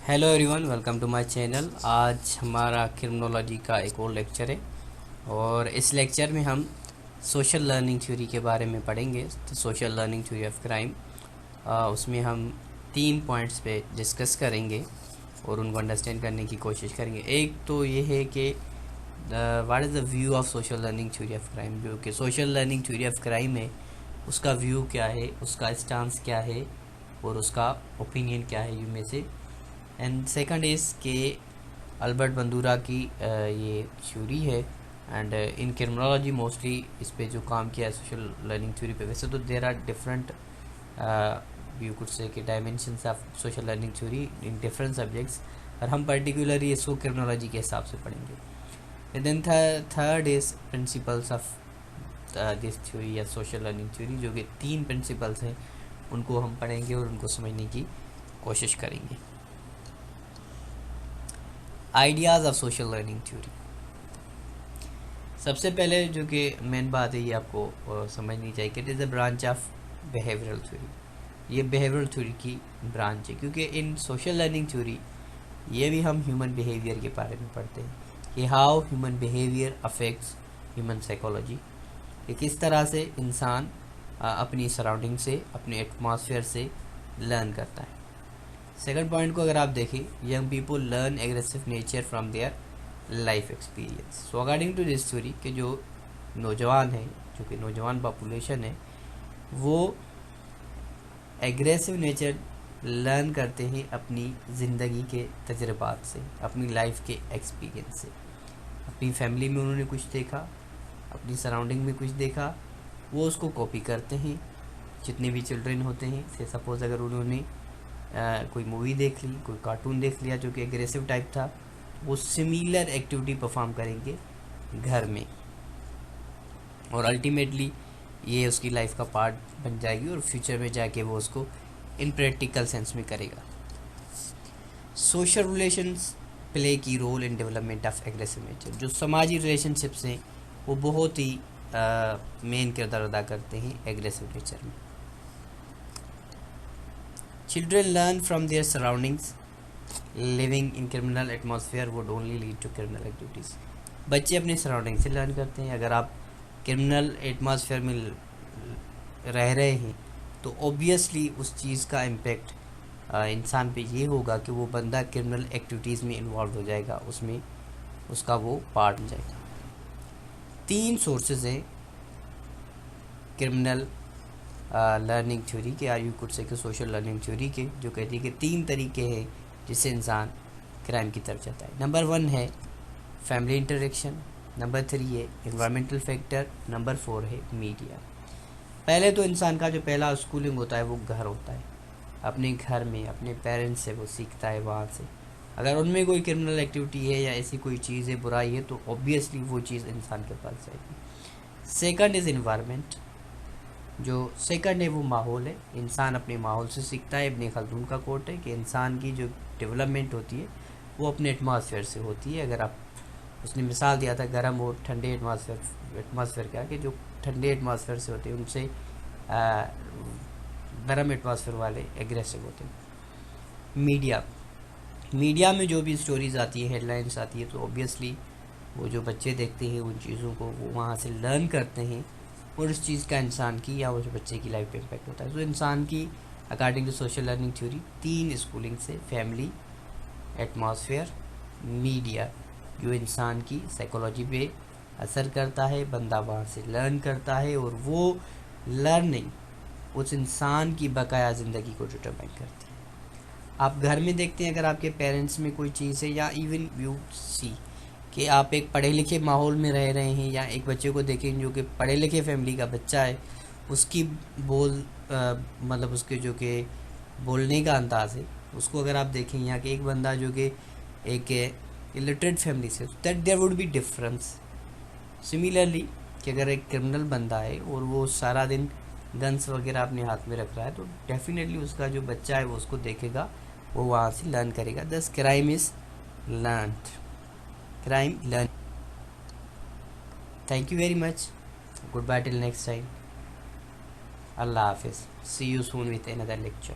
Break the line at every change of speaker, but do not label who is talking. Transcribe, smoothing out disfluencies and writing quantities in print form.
Hello everyone, welcome to my channel. आज हमारा criminology का एक और लेक्चर है और इस लेक्चर में हम सोशल लर्निंग थ्योरी के बारे में पढ़ेंगे। तो social learning theory of crime, उसमें हम 3 पॉइंट्स पे डिस्कस करेंगे और उनको अंडरस्टैंड करने की कोशिश करेंगे। एक तो ये है कि what is the view of social learning theory of crime, जो कि social learning theory of crime है उसका व्यू क्या है, उसका स्टांस क्या है और उसका ओपिनियन क्या है, यू में से। एंड सेकंड इज़ के अल्बर्ट बंदूरा की ये थ्योरी है एंड इन क्रिमिनोलॉजी मोस्टली इस पे जो काम किया है सोशल लर्निंग थ्योरी पे। वैसे तो there are different you could say कि dimensions of social learning theory in different subjects, और हम पर्टिकुलरली इसको क्रिमिनोलॉजी के हिसाब से पढ़ेंगे। Then third is principles of this theory या सोशल लर्निंग थ्योरी, जो कि 3 प्रिंसिपल्स हैं, उनको हम पढ़ेंगे और उनको समझने की कोशिश करेंगे। Ideas of social learning theory. सबसे पहले जो कि मेन बात है ये आपको समझनी चाहिए कि it is a branch of behavioural theory. ये बिहेवियरल थ्योरी की ब्रांच है, क्योंकि इन सोशल लर्निंग थ्योरी ये भी हम ह्यूमन बिहेवियर के बारे में पढ़ते हैं कि how human behaviour affects human psychology, कि किस तरह से इंसान अपनी सराउंडिंग से, अपने एटमॉस्फेयर से लर्न करता है। सेकंड पॉइंट को अगर आप देखें, young people learn aggressive nature from their life experience. So according to this theory के जो नौजवान है, जो कि नौजवान पॉपुलेशन है, वो एग्रेसिव नेचर लर्न करते हैं अपनी ज़िंदगी के तजुर्बात से, अपनी लाइफ के एक्सपीरियंस से। अपनी फैमिली में उन्होंने कुछ देखा, अपनी सराउंडिंग में कुछ देखा, वो उसको कॉपी करते हैं। जितने भी चिल्ड्रन होते हैं, से सपोज़ अगर उन्होंने कोई मूवी देख ली, कोई कार्टून देख लिया जो कि एग्रेसिव टाइप था, वो सिमिलर एक्टिविटी परफॉर्म करेंगे घर में और अल्टीमेटली ये उसकी लाइफ का पार्ट बन जाएगी और फ्यूचर में जाके वो उसको इन प्रैक्टिकल सेंस में करेगा। Social relations play key role in development of aggressive nature. जो समाजी रिलेशनशिप्स हैं वो बहुत ही मेन किरदार अदा करते हैं एग्रेसिव नेचर में। Children learn from their surroundings. Living in criminal atmosphere would only lead to criminal activities. बच्चे अपने सराउंडिंग से लर्न करते हैं। अगर आप क्रिमिनल एटमॉस्फेयर में रह रहे हैं तो ऑब्वियसली उस चीज़ का इम्पेक्ट इंसान पे ये होगा कि वो बंदा क्रिमिनल एक्टिविटीज़ में इन्वॉल्व हो जाएगा, उसमें उसका वो पार्ट हो जाएगा। 3 सोर्सेज हैं क्रिमिनल लर्निंग थ्योरी के, or you could say social learning theory के, जो कहती है कि 3 तरीके हैं जिससे इंसान क्राइम की तरफ जाता है। नंबर 1 है फैमिली इंटरेक्शन, नंबर 3 है एनवायरमेंटल फैक्टर, नंबर 4 है मीडिया। पहले तो इंसान का जो पहला स्कूलिंग होता है वो घर होता है। अपने घर में अपने पेरेंट्स से वो सीखता है, वहाँ से अगर उनमें कोई क्रिमिनल एक्टिविटी है या ऐसी कोई चीज़ है, बुराई है, तो ऑब्वियसली वो चीज़ इंसान के पास जाएगी। Second is environment. जो सेकंड है वो माहौल है। इंसान अपने माहौल से सीखता है। इब्न खल्दून का कोट है कि इंसान की जो डेवलपमेंट होती है वो अपने एटमॉस्फेयर से होती है। अगर आप, उसने मिसाल दिया था गर्म और ठंडे एटमॉस्फेयर का, कि जो ठंडे एटमॉस्फेयर से होते हैं उनसे गर्म एटमॉस्फेयर वाले एग्रेसिव होते हैं। मीडिया में जो भी स्टोरीज आती है, हेडलाइंस आती है, तो ऑब्वियसली वो जो बच्चे देखते हैं उन चीज़ों को वो वहाँ से लर्न करते हैं और उस चीज़ का इंसान की या उस बच्चे की लाइफ पे इम्पैक्ट होता है। तो इंसान की according to social learning theory 3 schooling से, फैमिली, एटमॉस्फेयर, मीडिया, जो इंसान की साइकोलॉजी पे असर करता है। बंदा वहाँ से लर्न करता है और वो लर्निंग उस इंसान की बकाया ज़िंदगी को डिटरमाइन करती है। आप घर में देखते हैं, अगर आपके पेरेंट्स में कोई चीज़ है, या इवन यू सी कि आप एक पढ़े लिखे माहौल में रह रहे हैं, या एक बच्चे को देखें जो कि पढ़े लिखे फैमिली का बच्चा है, उसकी मतलब उसके जो कि बोलने का अंदाज़ है, उसको अगर आप देखें यहाँ के एक बंदा जो कि एक इलिटरेट फैमिली से, that there would be difference. Similarly कि अगर एक क्रिमिनल बंदा है और वो सारा दिन गन्स वगैरह अपने हाथ में रख रहा है, तो डेफिनेटली उसका जो बच्चा है वो उसको देखेगा, वो वहाँ से लर्न करेगा। दस crime is learned, crime learn. Thank you very much. Goodbye till next time. Allah Hafiz. See you soon with another lecture.